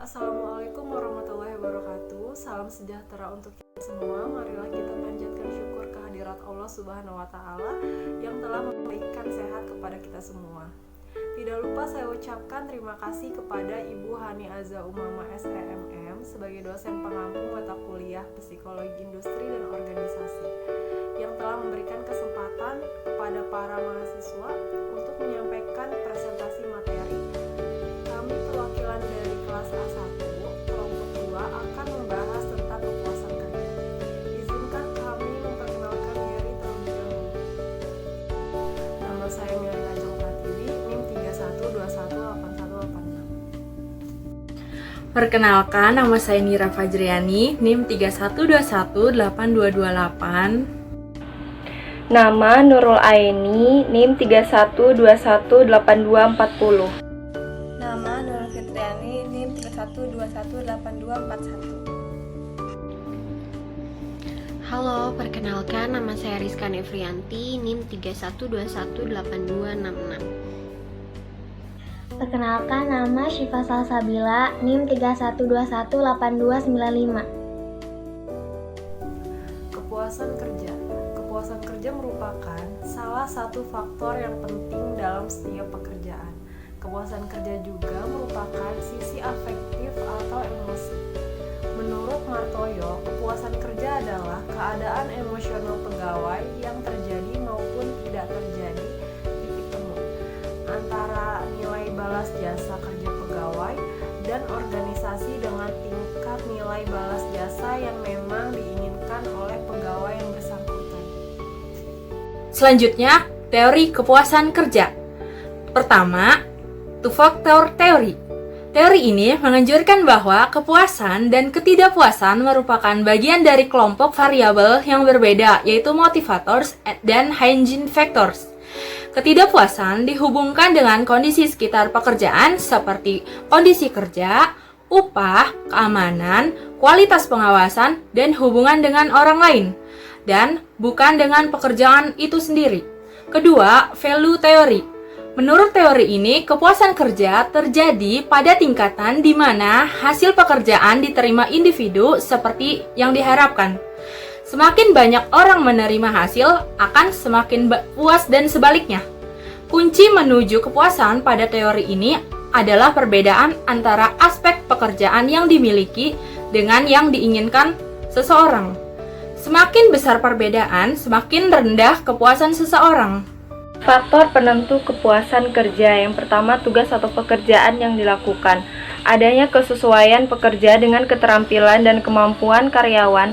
Assalamualaikum warahmatullahi wabarakatuh. Salam sejahtera untuk kita semua. Marilah kita panjatkan syukur kehadirat Allah Subhanahu wa taala yang telah memberikan sehat kepada kita semua. Tidak lupa saya ucapkan terima kasih kepada Ibu Hani Aza Umama SEMM sebagai dosen pengampu mata kuliah Psikologi Industri dan Organisasi yang telah memberikan kesempatan kepada para mahasiswa untuk menyampaikan presentasi materi. Kami perwakilan dari kelas A1, kelompok 2 akan membahas tentang kepuasan kerja. Izinkan kami memperkenalkan diri terlebih dahulu. Nama saya Milly Ajeng Pratiwi, NIM 31218186. Perkenalkan, nama saya Nira Fajriani, NIM 31218228. Nama Nurul Aini, NIM 31218240. Nama Nurul Fitriani, NIM 31218241. Halo, perkenalkan nama saya Rizka Nefrianti, NIM 31218266. Perkenalkan, nama Syifa Salsabila, NIM 31218295. Kepuasan kerja. Kepuasan kerja merupakan salah satu faktor yang penting dalam setiap pekerjaan. Kepuasan kerja juga merupakan sisi afektif atau emosi. Menurut Martoyo, kepuasan kerja adalah keadaan emosional pegawai yang terjadi maupun tidak terjadi, titik temu, antara nilai balas jasa kerja pegawai dan organisasi dengan tingkat nilai balas jasa yang memang diinginkan oleh pegawai yang bersangkutan. Selanjutnya, teori kepuasan kerja. Pertama, two-factor theory. Teori ini menganjurkan bahwa kepuasan dan ketidakpuasan merupakan bagian dari kelompok variabel yang berbeda, yaitu motivators dan hygiene factors. Ketidakpuasan dihubungkan dengan kondisi sekitar pekerjaan seperti kondisi kerja, upah, keamanan, kualitas pengawasan, dan hubungan dengan orang lain, dan bukan dengan pekerjaan itu sendiri. Kedua, value theory. Menurut teori ini, kepuasan kerja terjadi pada tingkatan di mana hasil pekerjaan diterima individu seperti yang diharapkan. Semakin banyak orang menerima hasil, akan semakin puas dan sebaliknya. Kunci menuju kepuasan pada teori ini adalah perbedaan antara aspek pekerjaan yang dimiliki dengan yang diinginkan seseorang. Semakin besar perbedaan, semakin rendah kepuasan seseorang. Faktor penentu kepuasan kerja yang pertama, tugas atau pekerjaan yang dilakukan. Adanya kesesuaian pekerja dengan keterampilan dan kemampuan karyawan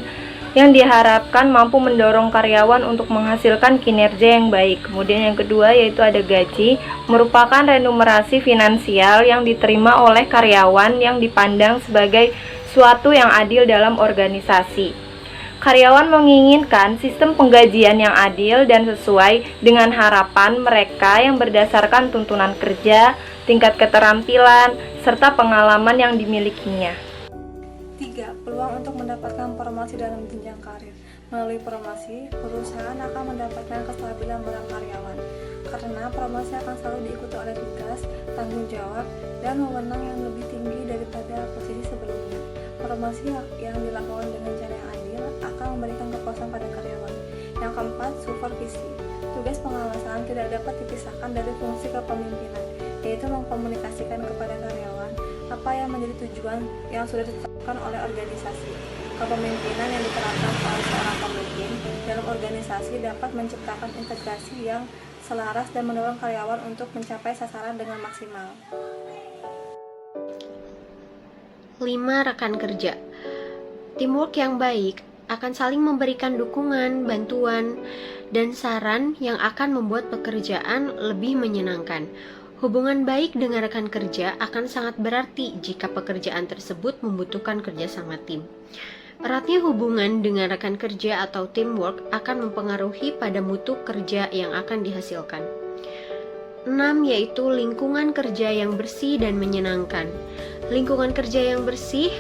yang diharapkan mampu mendorong karyawan untuk menghasilkan kinerja yang baik. Kemudian yang kedua yaitu ada gaji, merupakan remunerasi finansial yang diterima oleh karyawan yang dipandang sebagai suatu yang adil dalam organisasi. Karyawan menginginkan sistem penggajian yang adil dan sesuai dengan harapan mereka yang berdasarkan tuntunan kerja, tingkat keterampilan, serta pengalaman yang dimilikinya. 3. Peluang untuk mendapatkan promosi dalam jenjang karir. Melalui promosi, perusahaan akan mendapatkan kestabilan pada karyawan, karena promosi akan selalu diikuti oleh tugas, tanggung jawab, dan wewenang yang lebih tinggi daripada posisi sebelumnya. Promosi yang dilakukan dengan cara yang adil akan memberikan kepuasan pada karyawan. Yang keempat, supervisi. Tugas pengawasan tidak dapat dipisahkan dari fungsi kepemimpinan, yaitu mengkomunikasikan kepada karyawan apa yang menjadi tujuan yang sudah ditetapkan oleh organisasi. Kepemimpinan yang diterapkan oleh seorang pemimpin dalam organisasi dapat menciptakan integrasi yang selaras dan mendorong karyawan untuk mencapai sasaran dengan maksimal. 5. Rekan kerja. Teamwork yang baik akan saling memberikan dukungan, bantuan, dan saran yang akan membuat pekerjaan lebih menyenangkan. Hubungan baik dengan rekan kerja akan sangat berarti jika pekerjaan tersebut membutuhkan kerjasama tim. Eratnya hubungan dengan rekan kerja atau teamwork akan mempengaruhi pada mutu kerja yang akan dihasilkan. 6. Yaitu lingkungan kerja yang bersih dan menyenangkan. Lingkungan kerja yang bersih,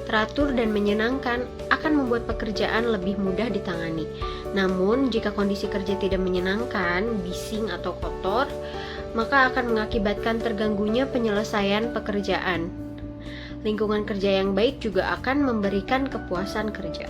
teratur, dan menyenangkan akan membuat pekerjaan lebih mudah ditangani. Namun, jika kondisi kerja tidak menyenangkan, bising atau kotor, maka akan mengakibatkan terganggunya penyelesaian pekerjaan. Lingkungan kerja yang baik juga akan memberikan kepuasan kerja.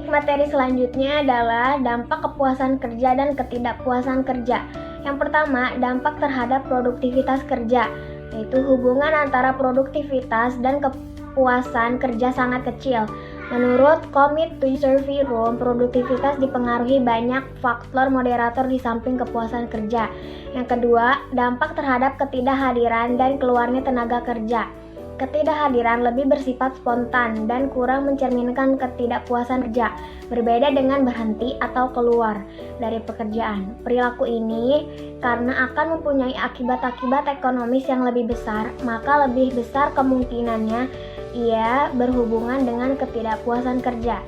Materi selanjutnya adalah dampak kepuasan kerja dan ketidakpuasan kerja. Yang pertama, dampak terhadap produktivitas kerja, yaitu hubungan antara produktivitas dan kepuasan kerja sangat kecil. Menurut Commit to Survey Room, produktivitas dipengaruhi banyak faktor moderator di samping kepuasan kerja. Yang kedua, dampak terhadap ketidakhadiran dan keluarnya tenaga kerja. Ketidakhadiran lebih bersifat spontan dan kurang mencerminkan ketidakpuasan kerja, berbeda dengan berhenti atau keluar dari pekerjaan. Perilaku ini karena akan mempunyai akibat-akibat ekonomis yang lebih besar, maka lebih besar kemungkinannya ia berhubungan dengan ketidakpuasan kerja.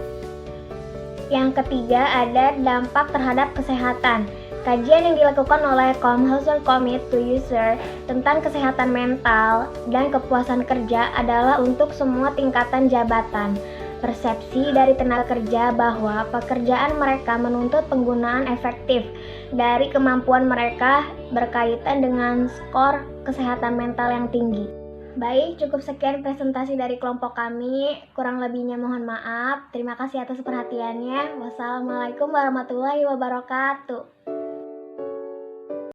Yang ketiga ada dampak terhadap kesehatan. Kajian yang dilakukan oleh Comhauser Commit to User tentang kesehatan mental dan kepuasan kerja adalah untuk semua tingkatan jabatan. Persepsi dari tenaga kerja bahwa pekerjaan mereka menuntut penggunaan efektif dari kemampuan mereka berkaitan dengan skor kesehatan mental yang tinggi. Baik, cukup sekian presentasi dari kelompok kami. Kurang lebihnya mohon maaf. Terima kasih atas perhatiannya. Wassalamualaikum warahmatullahi wabarakatuh.